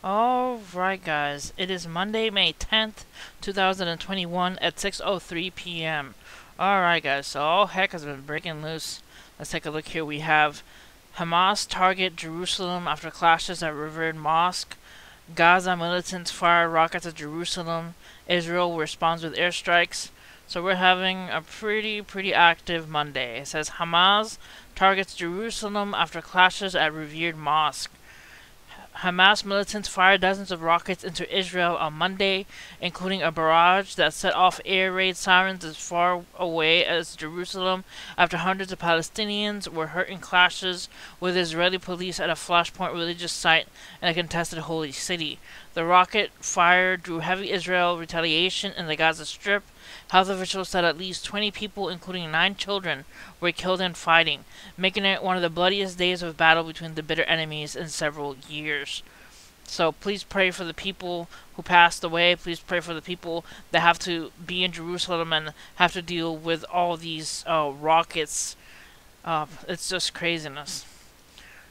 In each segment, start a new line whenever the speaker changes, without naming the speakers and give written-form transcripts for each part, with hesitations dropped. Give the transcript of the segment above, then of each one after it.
Alright guys, it is Monday, May 10th, 2021 at 6:03 p.m. Alright guys, so all heck has been breaking loose. Let's take a look here. We have Hamas target Jerusalem after clashes at revered mosque. Gaza militants fire rockets at Jerusalem. Israel responds with airstrikes. So we're having a pretty active Monday. It says Hamas targets Jerusalem after clashes at revered mosque. Hamas militants fired dozens of rockets into Israel on Monday, including a barrage that set off air raid sirens as far away as Jerusalem after hundreds of Palestinians were hurt in clashes with Israeli police at a flashpoint religious site in a contested holy city. The rocket fire drew heavy Israel retaliation in the Gaza Strip. Health officials said at least 20 people, including 9 children, were killed in fighting, making it one of the bloodiest days of battle between the bitter enemies in several years. So please pray for the people who passed away. Please pray for the people that have to be in Jerusalem and have to deal with all these rockets. It's just craziness.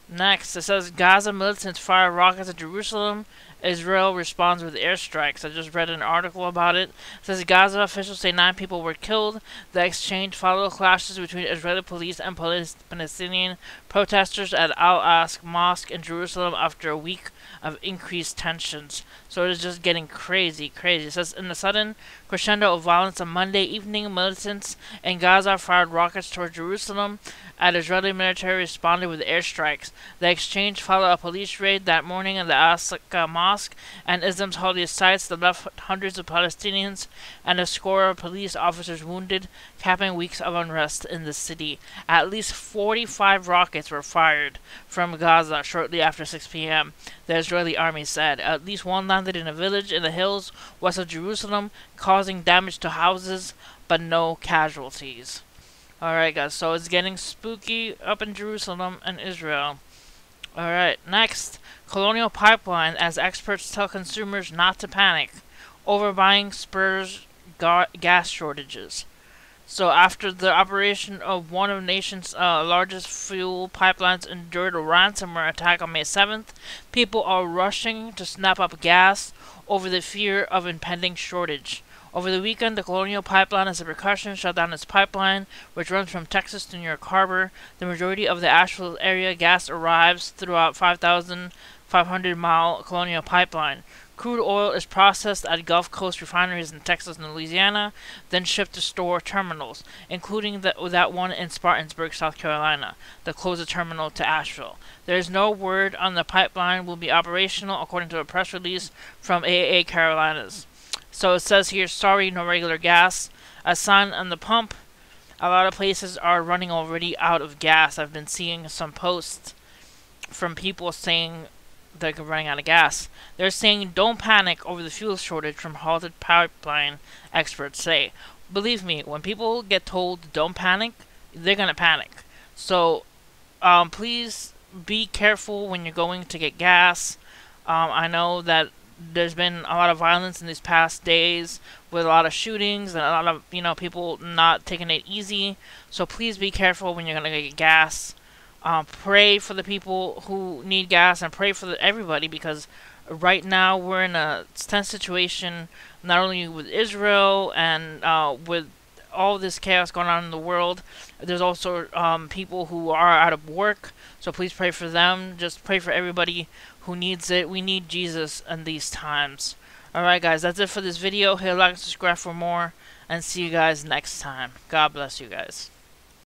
Next, it says Gaza militants fire rockets at Jerusalem. Israel responds with airstrikes. I just read an article about it. It says Gaza officials say 9 people were killed. The exchange followed clashes between Israeli police and Palestinian protesters at Al-Aqsa Mosque in Jerusalem after a week of increased tensions. So it is just getting crazy. It says in the sudden crescendo of violence on Monday evening, militants in Gaza fired rockets toward Jerusalem, and Israeli military responded with airstrikes. The exchange followed a police raid that morning in the Al-Aqsa Mosque and Islam's holiest sites that left hundreds of Palestinians and a score of police officers wounded, capping weeks of unrest in the city. At least 45 rockets were fired from Gaza shortly after 6 p.m., the Israeli army said. At least one landed in a village in the hills west of Jerusalem, causing damage to houses, but no casualties. Alright guys, so it's getting spooky up in Jerusalem and Israel. Alright, next, Colonial Pipeline as experts tell consumers not to panic. Overbuying spurs gas shortages. So after the operation of one of the nation's largest fuel pipelines endured a ransomware attack on May 7th, people are rushing to snap up gas over the fear of impending shortage. Over the weekend, the Colonial Pipeline, as a precaution, shut down its pipeline, which runs from Texas to New York Harbor. The majority of the Asheville area gas arrives throughout 5,500-mile Colonial Pipeline. Crude oil is processed at Gulf Coast refineries in Texas and Louisiana, then shipped to store terminals, including that one in Spartanburg, South Carolina, that closed the terminal to Asheville. There is no word on the pipeline will be operational, according to a press release from AAA Carolinas. So it says here, sorry, no regular gas. A sign on the pump. A lot of places are running already out of gas. I've been seeing some posts from people saying they're running out of gas. They're saying don't panic over the fuel shortage from halted pipeline, experts say. Believe me, when people get told don't panic, they're going to panic. So please be careful when you're going to get gas. I know that there's been a lot of violence in these past days with a lot of shootings and a lot of, people not taking it easy. So please be careful when you're going to get gas. Pray for the people who need gas and pray for everybody, because right now we're in a tense situation, not only with Israel and with all this chaos going on in the world. There's also people who are out of work, so please pray for them. Just pray for everybody who needs it. We need Jesus in these times. Alright guys, that's it for this video. Hit like and subscribe for more, and see you guys next time. God bless you guys.